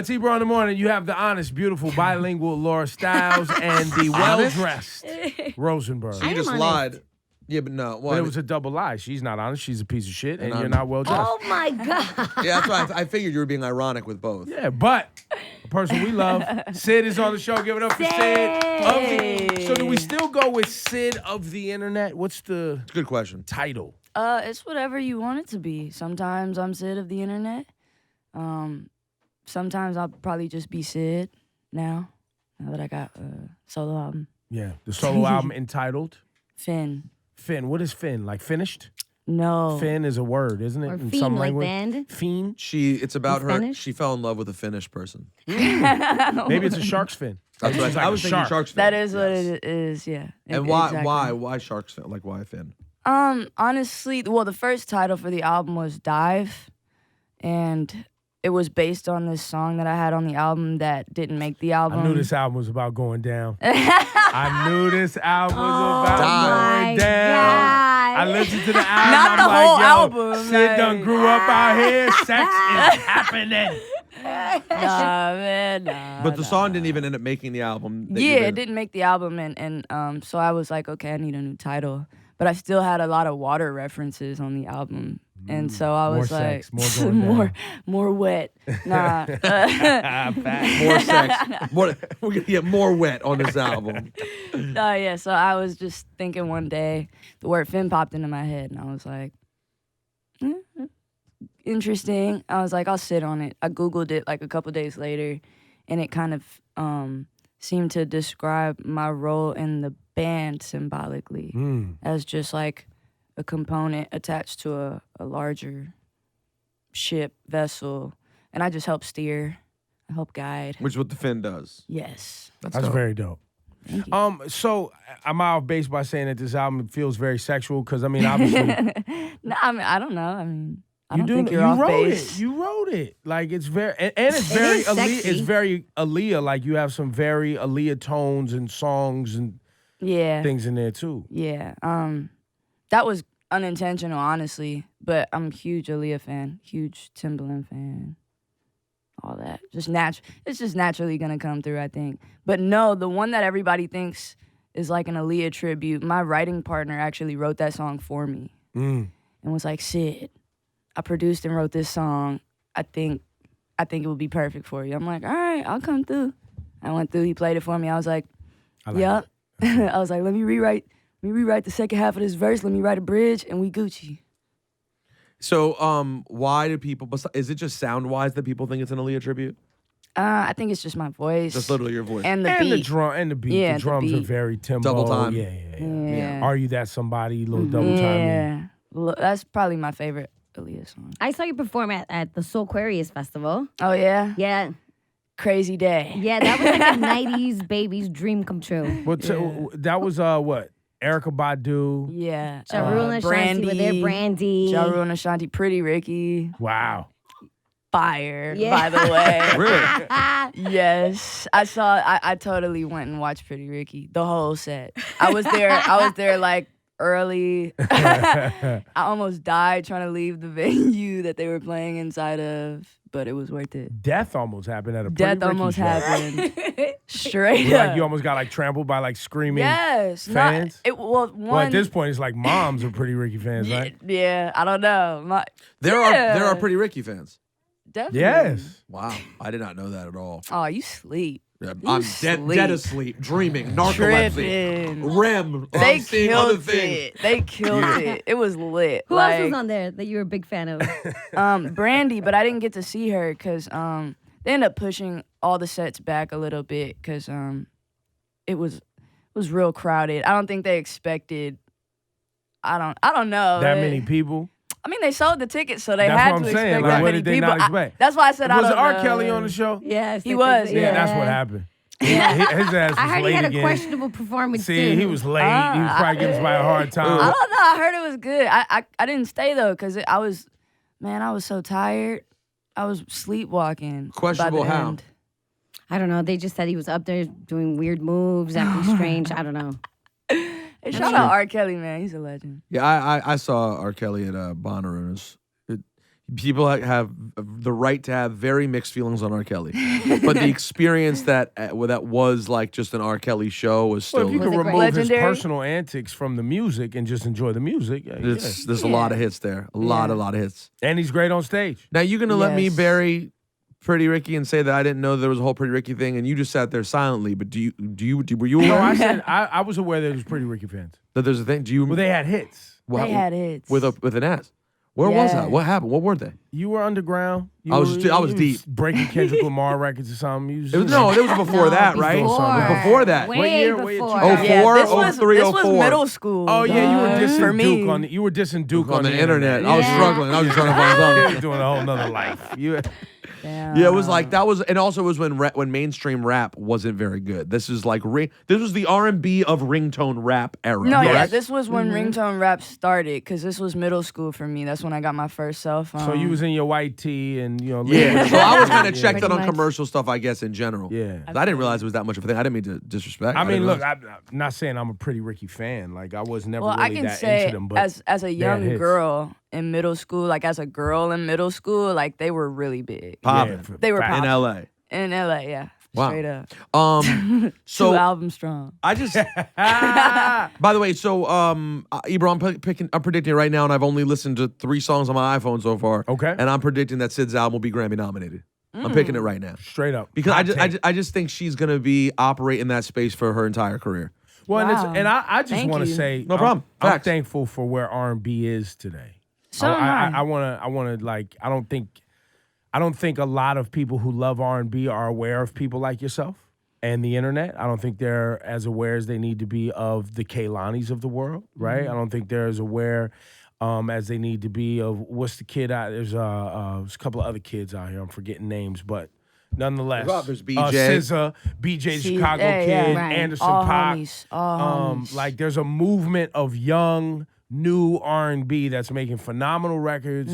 T-Bro in the morning, you have the honest, beautiful, bilingual Laura Styles and the well-dressed Rosenberg. You just lied. Yeah, but no. Well, But it was a double lie. She's not honest. She's a piece of shit, and you're not well-dressed. Oh, my God. Yeah, that's why I figured you were being ironic with both. Yeah, but a person we love, Sid is on the show. Give it up for Sid. So do we still go with Sid of the internet? What's the It's a good question. title? It's whatever you want it to be. Sometimes I'm Sid of the internet. Sometimes I'll probably just be Sid now that I got a solo album. Yeah, the solo album entitled Finn. Finn. What is Finn? Like finished? No. Finn is a word, isn't it? Or in fiend, some like language. band. Fiend. It's about You her. Finnish? She fell in love with a Finnish person. Maybe it's a shark's fin. That's what I was thinking. shark. Shark's fin. That is what it is, yeah. And why shark's fin? Like why fin? Honestly, well, the first title for the album was Dive, and it was based on this song that I had on the album that didn't make the album. I knew this album was about going down. I knew this album was about going down. God. I listened to the album. Not I'm the like, whole yo, album, Sid like- done grew up out here. Sex is happening. Nah, man, nah. But the song didn't even end up making the album. Yeah, it didn't make the album, and so I was like, okay, I need a new title. But I still had a lot of water references on the album. And so I was More like, sex, more going down. more wet. Nah. More sex. We're gonna get more wet on this album. Yeah, so I was just thinking one day, the word Finn popped into my head, and I was like, interesting. I was like, I'll sit on it. I Googled it like a couple days later, and it kind of seemed to describe my role in the band symbolically as just like a component attached to a larger ship, vessel, and I just help steer, I help guide. Which is what the fin does. Yes. That's dope. very dope. Thank you. So I'm off base by saying that this album feels very sexual because I mean, obviously, No, I mean, I don't know. I mean, I you don't think you're you off wrote base. it. You wrote it. Like it's very and it's very is Aaliyah. sexy. It's very Aaliyah. Like you have some very Aaliyah tones and songs and Yeah. things in there too. Yeah. That was unintentional, honestly, but I'm a huge Aaliyah fan, huge Timbaland fan. All that. It's just naturally gonna come through, I think. But no, the one that everybody thinks is like an Aaliyah tribute, my writing partner actually wrote that song for me. And was like, Sid, I produced and wrote this song. I think it would be perfect for you. I'm like, all right, I'll come through. I went through, he played it for me. I was like, yep. I was like, let me rewrite the second half of this verse. Let me write a bridge, and we Gucci. So, why do people? Is it just sound wise that people think it's an Aaliyah tribute? I think it's just my voice. Just literally your voice. And the and beat. the drum and the beat. Yeah, the the drums are beat. very tempo. Double time. Yeah. Are you that somebody? Little double time. Yeah. That's probably my favorite Aaliyah song. I saw you perform at the Soul Aquarius Festival. Oh, yeah? Yeah. Crazy day. Yeah, that was like a 90s baby's dream come true. But that was what? Erica Badu. Yeah. Ja Rule and Ashanti were there. Brandy. Ja Rule and Ashanti. Pretty Ricky. Wow. Fire, Yeah. by the way. Really? Yes. I totally went and watched Pretty Ricky. The whole set. I was there like early. I almost died trying to leave the venue that they were playing inside of, but it was worth it. Death almost happened at a Pretty Death Ricky almost show. happened. Straight Was it up. like you almost got like trampled by like screaming Yes. fans. One. Well, at this point, it's like moms are Pretty Ricky fans, right? Yeah, I don't know. There are Pretty Ricky fans. Definitely. Yes. Wow, I did not know that at all. Oh, you sleep. Yeah, You I'm sleep. dead asleep, dreaming, narcolepsy, Tripping. REM. They I'm seeing other killed things. it. They killed it. It was lit. Who like, else was on there that you were a big fan of? Brandy, but I didn't get to see her because they ended up pushing all the sets back a little bit because it was real crowded. I don't think they expected. I don't know. That many people. I mean, they sold the tickets, so they That's had what I'm to saying. expect Like, that what many did they people. not expect? That's why I said I Was don't R. know. Kelly on the show? Yes. He was, Yeah, that's what happened. Yeah. His ass was I heard late he had again. a questionable performance See, too. he was late. He was probably giving somebody a hard time. I don't know. I heard it was good. I didn't stay though because I was so tired. I was sleepwalking. Questionable by the how? end. I don't know. They just said he was up there doing weird moves, acting strange. I don't know. Hey, shout out R. Kelly, man. He's a legend. Yeah, I saw R. Kelly at Bonnaroo. He people have the right to have very mixed feelings on R. Kelly, but the experience that was like just an R. Kelly show was Well, still. if you can Was it great? remove his Legendary? personal antics from the music and just enjoy the music, yeah. There's a lot of hits there, a lot of hits. And he's great on stage. Now you're gonna let me Yes. bury Pretty Ricky and say that I didn't know there was a whole Pretty Ricky thing, and you just sat there silently. But were you No, aware I said I was aware there was Pretty Ricky fans. that there's a thing? Do you? Well, they had hits. They had hits. with an S. Where was Yeah. that? What happened? What were they? You were underground. I was You deep. breaking Kendrick Lamar records or something. You It was before No, that, right? It was before that. Way What year? What year? before. Oh, Yeah, 04, this was 03, this was 04. middle school. Oh yeah, you were dog. dissing For me. Duke you were dissing Duke on the internet. I was Yeah. struggling. I was just trying to find You something. were doing a whole nother life. Damn. Yeah, it was like that was, and also it was when mainstream rap wasn't very good. This is like this was the R&B of ringtone rap era. No, yeah, correct? this was when ringtone rap started because this was middle school for me. That's when I got my first cell phone. So you was in your white tee and Yeah, so I was kind of checked Pretty out on much. commercial stuff, I guess, in general. Yeah. 'Cause I didn't realize it was that much of a thing. I didn't mean to disrespect. I mean, didn't look, realize- I'm not saying I'm a Pretty Ricky fan. Like I was never well, really I can that say into them. But as a had young hits. girl in middle school, like as a girl in middle school, like they were really big Poppin'. They were fact. in poppin'. LA. in LA. Yeah, Wow. straight up. So Two albums strong. I just. By the way, so Ebro, I'm predicting right now, and I've only listened to 3 songs on my iPhone so far. Okay. And I'm predicting that Sid's album will be Grammy nominated. I'm picking it right now Straight up. because Hot take. I just think she's gonna be operate in that space for her entire career. Well, Wow. and I just Thank want to you. say, No problem. I'm Facts. thankful for where R&B is today. So am I. I want to like. I don't think a lot of people who love R&B are aware of people like yourself and the internet. I don't think they're as aware as they need to be of the Kailanis of the world, right? I don't think they're as aware as they need to be of what's the kid out. There's a couple of other kids out here. I'm forgetting names, but nonetheless, There's BJ. SZA, BJ the Chicago yeah, Kid, right. Anderson All Paak. homies, all homies. Like there's a movement of young, new R&B that's making phenomenal records,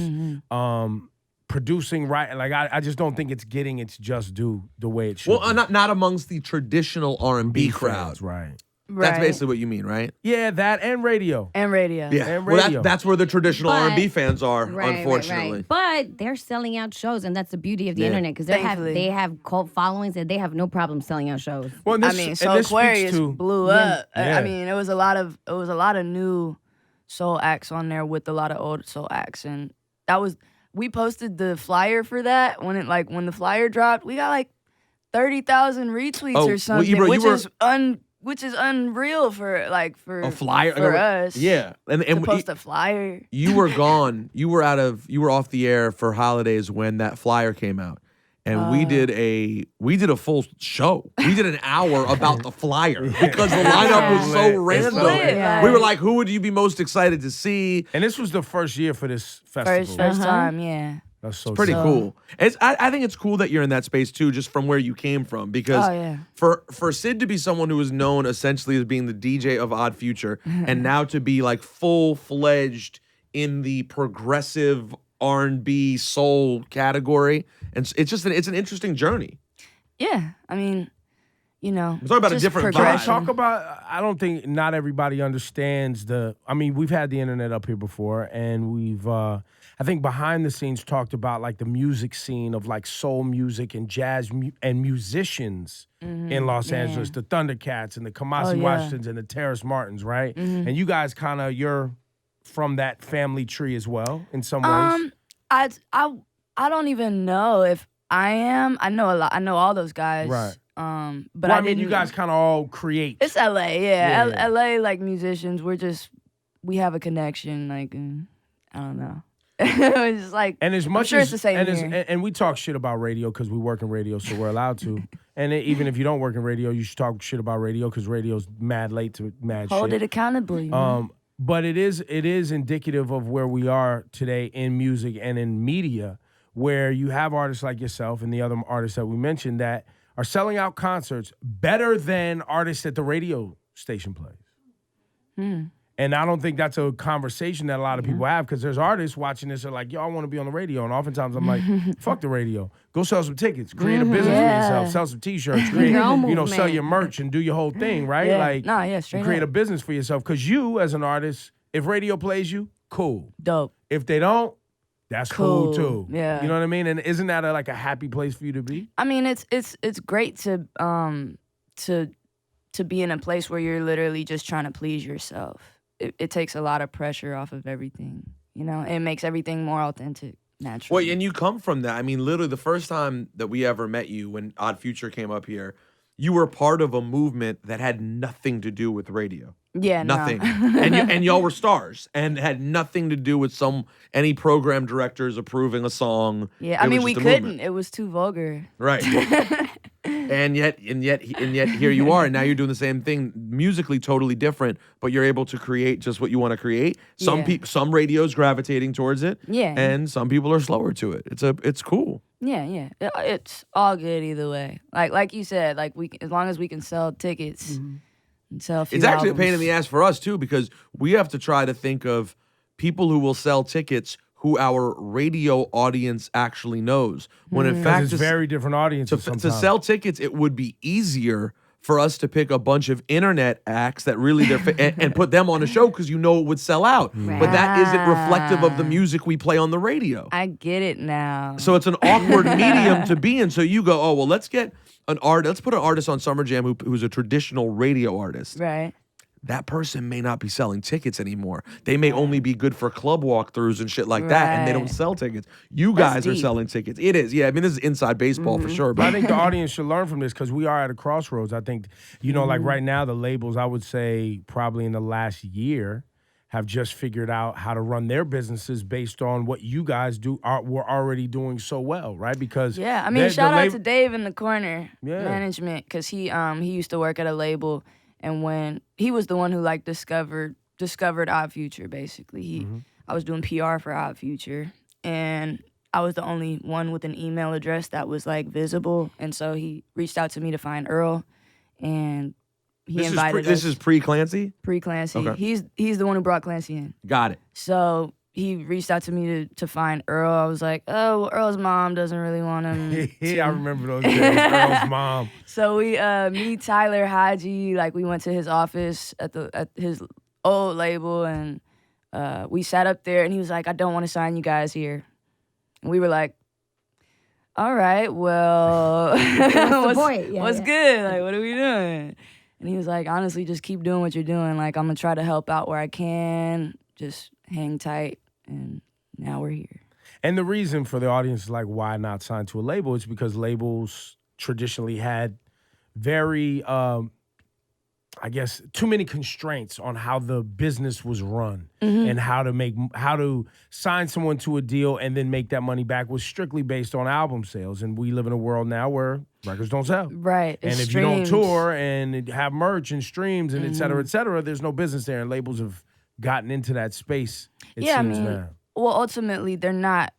producing right. Like I just don't think it's getting its just due the way it should. Well, be. not amongst the traditional R&B crowd. fans, right? That's Right. basically what you mean, right? Yeah, that and radio. And radio. Yeah. And Well, radio. that's where the traditional But- R&B fans are, Right, unfortunately. But they're selling out shows, and that's the beauty of the Yeah. internet because Thankfully. they have cult followings, and they have no problem selling out shows. Well, and I this, mean, and so this speaks Aquarius to blew Yeah. up. Yeah. I mean, it was a lot of new soul acts on there with a lot of old soul acts, and we posted the flyer for that when the flyer dropped. We got like 30,000 retweets Oh, or well, something, Ebro, which is unreal for a flyer for us. Yeah. to And post a flyer. you were gone. You were off the air for holidays when that flyer came out. And we did a full show. We did an hour about the flyer because the lineup was so It's random. lit, Yeah. We were like, who would you be most excited to see? and this was the first year for this festival. First time, yeah. That's so Pretty sick. cool. I think it's cool that you're in that space too, just from where you came from. Because Oh, yeah. for Sid to be someone who is known essentially as being the DJ of Odd Future, and now to be like full-fledged in the progressive R&B soul category, and it's an interesting journey. Yeah, I mean, you know, We're talking about a just different vibe. progression. Talk about. I don't think not everybody understands the. I mean, we've had the internet up here before, and we've. I think behind the scenes talked about like the music scene of like soul music and jazz and musicians in Los Angeles, the Thundercats and the Kamasi Oh, yeah. Washingtons and the Terrace Martins, right? And you guys kind of you're from that family tree as well in some ways. I don't even know if I am. I know a lot. I know all those guys. Right. But Well, I I mean, you didn't- guys kind of all create. It's LA, yeah. Yeah. LA, like musicians, we have a connection. Like, I don't know. It's just like, And as much sure as it's the same and, here. and we talk shit about radio because we work in radio, so we're allowed to. And even if you don't work in radio, you should talk shit about radio because radio's mad late to mad hold shit. it accountable. You know? But it is indicative of where we are today in music and in media, where you have artists like yourself and the other artists that we mentioned that are selling out concerts better than artists that the radio station plays. And I don't think that's a conversation that a lot of people have because there's artists watching this that are like, yo, I want to be on the radio. And oftentimes I'm like, fuck the radio. Go sell some tickets. Create a business for yourself. Sell some T-shirts. Create, your own sell movement. your merch and do your whole thing, right? Yeah. Like, Nah, yeah, straight create up. a business for yourself. Because you, as an artist, if radio plays you, cool. Dope. If they don't, That's cool, Cool. too. Yeah. You know what I mean? And isn't that like a happy place for you to be? I mean, it's great to be in a place where you're literally just trying to please yourself. It takes a lot of pressure off of everything, you know. It makes everything more authentic, naturally. Well, and you come from that. I mean, literally, the first time that we ever met you, when Odd Future came up here, you were part of a movement that had nothing to do with radio. Yeah, no. Nothing. and y'all were stars and had nothing to do with any program directors approving a song. Yeah, I It mean, was we just a movement. couldn't. It was too vulgar. Right. and yet here you are, and now you're doing the same thing, musically totally different, but you're able to create just what you want to create. Some radios gravitating towards it. Yeah. And some people are slower to it. It's cool. Yeah. It's all good either way. Like you said, like as long as we can sell tickets and sell a few It's actually a pain in albums. the ass for us too, because we have to try to think of people who will sell tickets who our radio audience actually knows. When in fact, It's very different audiences to sometimes. sell tickets, it would be easier for us to pick a bunch of internet acts that really and put them on a show because you know it would sell out. But that isn't reflective of the music we play on the radio. I get it now. So it's an awkward medium to be in. So you go, oh well, let's get an artist. Let's put an artist on Summer Jam who's a traditional radio artist. Right. That person may not be selling tickets anymore. They may only be good for club walkthroughs and shit like that, and they don't Right. sell tickets. You guys are deep. selling tickets. It is, yeah. I mean, this is inside baseball for sure. But I But think the audience should learn from this because we are at a crossroads. I think, you know, like Mm-hmm. right now, the labels, I would say probably in the last year, have just figured out how to run their businesses based on what you guys were already doing so well, right? Because Yeah, I mean, the shout out lab- to Dave in the corner Yeah. management because he used to work at a label, and when he was the one who like discovered Odd Future basically. I was doing PR for Odd Future, and I was the only one with an email address that was like visible, and so he reached out to me to find Earl, and he invited this us is pre-Clancy? pre-Clancy. Okay. He's the one who brought Clancy in. Got it. So he reached out to me to find Earl. I was like, oh, well, Earl's mom doesn't really want him. Yeah, I remember those days. Earl's mom. So me, Tyler, Haji, like we went to his office at his old label, and we sat up there, and he was like, I don't want to sign you guys here. And we were like, all right, well, the point? Yeah, what's yeah. good? Like, what are we doing? And he was like, honestly, just keep doing what you're doing. Like, I'm gonna try to help out where I can. Just hang tight. And now we're here. And the reason for the audience is like, why not sign to a label? It's because labels traditionally had very, I guess, too many constraints on how the business was run and how to sign someone to a deal and then make that money back was strictly based on album sales. And we live in a world now where records don't sell. Right. And if you don't tour and have merch and streams and et cetera, there's no business there. And labels have gotten into that space, it Yeah, I seems mean, now. well, ultimately, they're not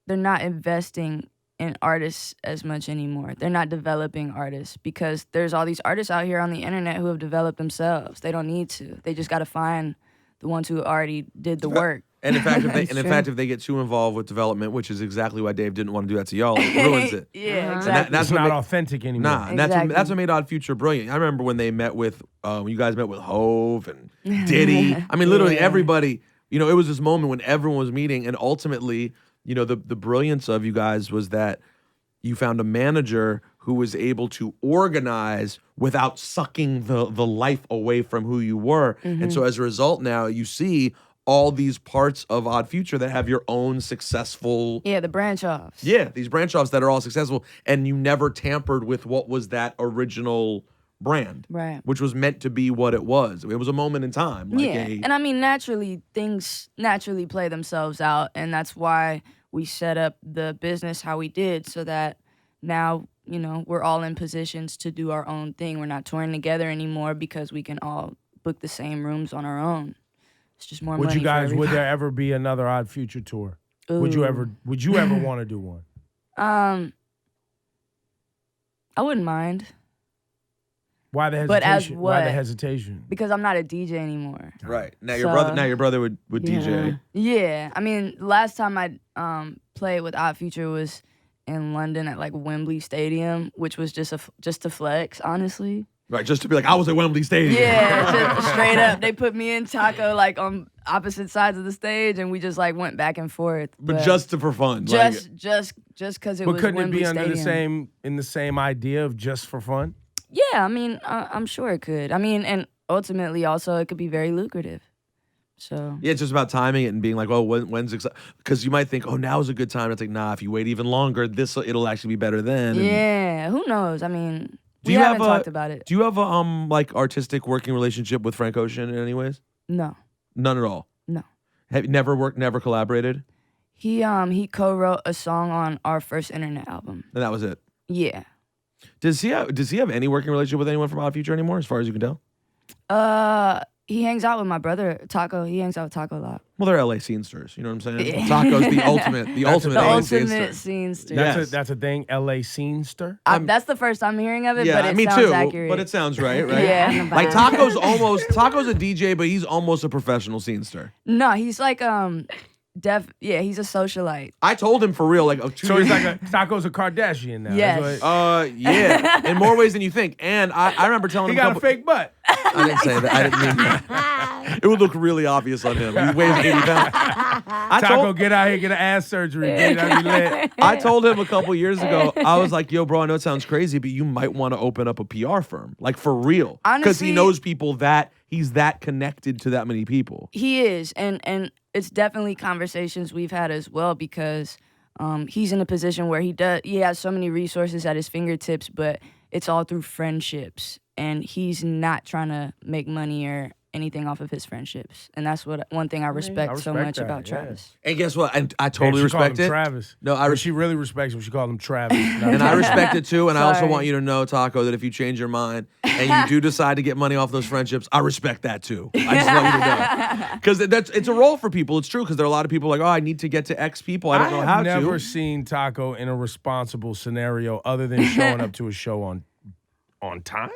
investing in artists as much anymore. They're not developing artists because there's all these artists out here on the internet who have developed themselves. They don't need to. They just got to find the ones who already did the work. And in fact, It's true. if they get too involved with development, which is exactly why Dave didn't want to do that to y'all, it ruins it. Yeah, And exactly. that's It's what not ma- authentic anymore. Nah, and Exactly. that's what made Odd Future brilliant. I remember when they met with, when you guys met with Hove and Diddy. I mean, literally Yeah. everybody. You know, it was this moment when everyone was meeting, and ultimately, you know, the brilliance of you guys was that you found a manager who was able to organize without sucking the life away from who you were. And so as a result, now you see all these parts of Odd Future that have your own successful. Yeah, the branch offs. Yeah, these branch offs that are all successful, and you never tampered with what was that original brand, Right. which was meant to be what it was. It was a moment in time. Like Yeah, and I mean, naturally, things naturally play themselves out, and that's why we set up the business how we did, so that now, you know, we're all in positions to do our own thing. We're not touring together anymore because we can all book the same rooms on our own. It's just more Would money you guys? for Would everybody. there ever be another Odd Future tour? Would you ever want to do one? I wouldn't mind Why the But as hesitation? Why the what? hesitation? because I'm not a DJ anymore. right now, So- your brother would DJ. Yeah, I mean, last time I played with Odd Future was in London at like Wembley Stadium, which was just to flex, honestly. Right, just to be like, I was at Wembley Stadium. Yeah, just straight up. They put me and Taco like on opposite sides of the stage, and we just like went back and forth. But just for fun. Just because it But was couldn't Wembley it be under Stadium. the same idea of just for fun? Yeah, I mean, I'm sure it could. I mean, and ultimately also it could be very lucrative. So Yeah, it's just about timing it and being like, oh, when's because you might think, oh, now's a good time. It's like, nah, if you wait even longer, it'll actually be better then. And yeah, who knows? I mean, Do we you haven't have a- talked about it. do you have a like artistic working relationship with Frank Ocean in any ways? No, None at all. no. Have you never collaborated? He co-wrote a song on our first internet album. And that was it. Yeah. Does he have any working relationship with anyone from Odd Future anymore, as far as you can tell? He hangs out with my brother Taco. He hangs out with Taco a lot. Well, they're LA scenesters. You know what I'm saying? Yeah. Taco's the ultimate The LA ultimate scenester. scene stir. Yes. That's a thing. LA scenester. That's the first I'm hearing of it, Yeah, but it me sounds too. accurate. But it sounds right, right? Yeah. Like Taco's a DJ, but he's almost a professional scenester. No, he's like he's a socialite. I told him for real, like 2 So years he's like Taco's a Kardashian now. Yes. That's what- yeah, in more ways than you think. And I remember telling he him got a fake butt. I didn't say that. I didn't mean that. It would look really obvious on him. He weighs 80 pounds. Taco, get out here, get an ass surgery. Get out here, lit. I told him a couple years ago, I was like, yo, bro, I know it sounds crazy, but you might want to open up a PR firm. Like, for real. Because he Honestly- knows people that he's that connected to that many people. He is, and it's definitely conversations we've had as well because he's in a position where he has so many resources at his fingertips, but it's all through friendships, and he's not trying to make money or anything off of his friendships, and that's one thing I respect so respect much that, about yeah. Travis. And guess what? I totally She called respect him it. Travis. No, Or she really respects him. She called him Travis. And I respect it too. And I also Sorry. want you to know, Taco, that if you change your mind and you do decide to get money off those friendships, I respect that too. I just want you to know. Because it's a role for people. It's true. Because there are a lot of people like, oh, I need to get to X people. I don't know how have never to. seen Taco in a responsible scenario other than showing up to a show on time.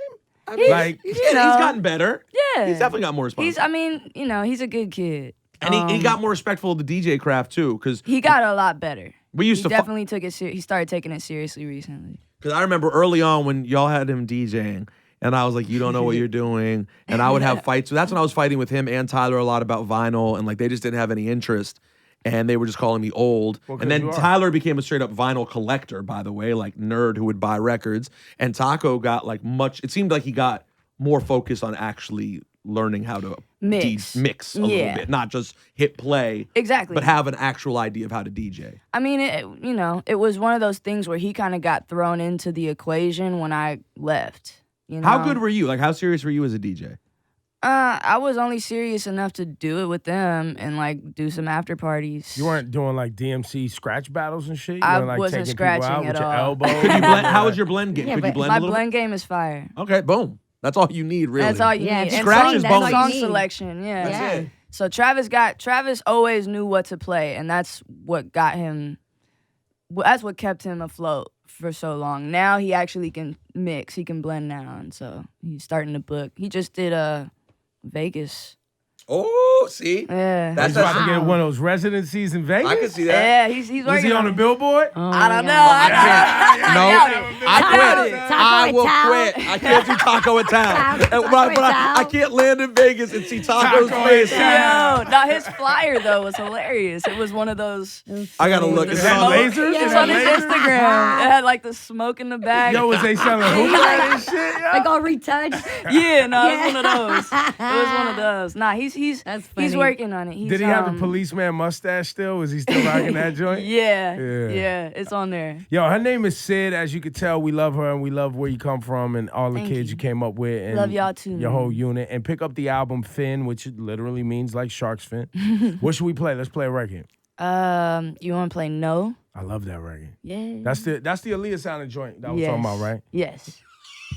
Like He's You know. gotten better. Yeah, He's definitely got more responsibility. He's a good kid. And he got more respectful of the DJ craft too. Because He got a lot better. we used He to definitely took it. He started taking it seriously recently. Because I remember early on when y'all had him DJing, and I was like, you don't know what you're doing. And I would have fights. So that's when I was fighting with him and Tyler a lot about vinyl, and like they just didn't have any interest. And they were just calling me old. Well, 'cause and then you are. Tyler became a straight up vinyl collector, by the way, like nerd who would buy records. And Taco got like it seemed like he got more focused on actually learning how to Mix. mix a little Yeah. bit, not just hit play, Exactly. but have an actual idea of how to DJ. I mean, it was one of those things where he kind of got thrown into the equation when I left. You know? How good were you? Like, how serious were you as a DJ? I was only serious enough to do it with them and like do some after parties. you weren't doing like DMC scratch battles and shit. You I weren't, like, wasn't taking people scratching out at with your all. elbow. Could you blend, how was your blend game? Yeah, Could you but blend My a little blend game is fire. bit? Okay, boom. That's all you need, really. That's all you Yeah, need. if And Scratch song, is and bonus. song That's all you need. selection, yeah. Yeah. it. So Travis always knew what to play, and that's what got him. That's what kept him afloat for so long. Now he actually can mix. He can blend now, and so he's starting to book. He just did Vegas. Oh, see? Yeah. That's He's about to Wow. get one of those residencies in Vegas. I can see that. Yeah, he's Was working he on on the it. billboard? I don't know. No, I Taco- quit. Taco I in will town. quit. I can't do Taco in town. Taco But in town. I can't land in Vegas and see Taco's Taco in face. town. Yo, now his flyer though was hilarious. It was one of those. I gotta look. Is Is that it on lasers? Yeah. Is It's that on his lasers? Instagram. It had like the smoke in the bag. Yo, was they selling hookah and shit? Yo? Like all retouched. Yeah, no, it was Yeah. one of those. It was one of those. Nah, he's That's he's funny. working on it. He's, Did he have the policeman mustache still? Was he still rocking that joint? Yeah, Yeah. yeah, it's on there. Yo, her name is Sid. As you can tell, we love her and we love where you come from and all the Thank kids you. you came up with. And Love y'all too, Your man. whole unit. And pick up the album Fin, which literally means like shark's fin. What should we play? Let's play a record. You want to play No? I love that record. Yeah. That's the Aaliyah sounding joint that was talking about, right? Yes.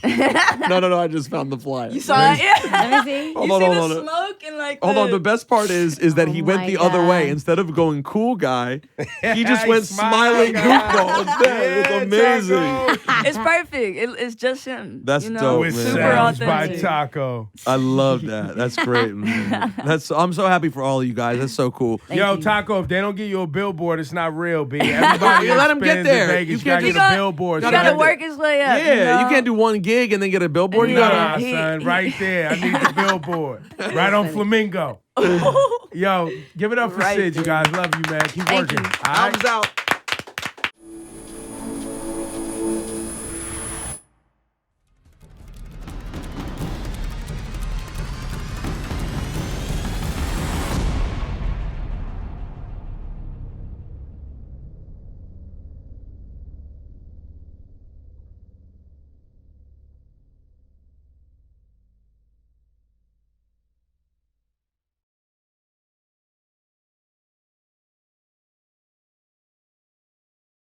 No. I just found the flyer. You saw it? Yeah. Let me see. Hold You on, see hold the on. smoke and like Hold on. The best part is that he Oh went my the other way. God. Instead of going cool guy, he just He went smiled, smiling guy. goofball instead. It's amazing. Taco. It's perfect. It's just him. That's you know? dope, With man. Super sounds by authentic. Taco. I love that. That's great, man. I'm so happy for all of you guys. That's so cool. Yo, you. Taco, if they don't get you a billboard, it's not real, B. Everybody You let 'em get spins in there. Vegas, You you can't gotta just- get a billboard. You Gotta gotta get work his way up. Yeah, you know? can't do one gig gig and then get a billboard deal? Nah, He- son, he- right there. I need the billboard. Right on Flamingo. Yo, give it up for Right Sid, you there. guys. Love you, man. Keep Thank working. you. All right? Thumbs out.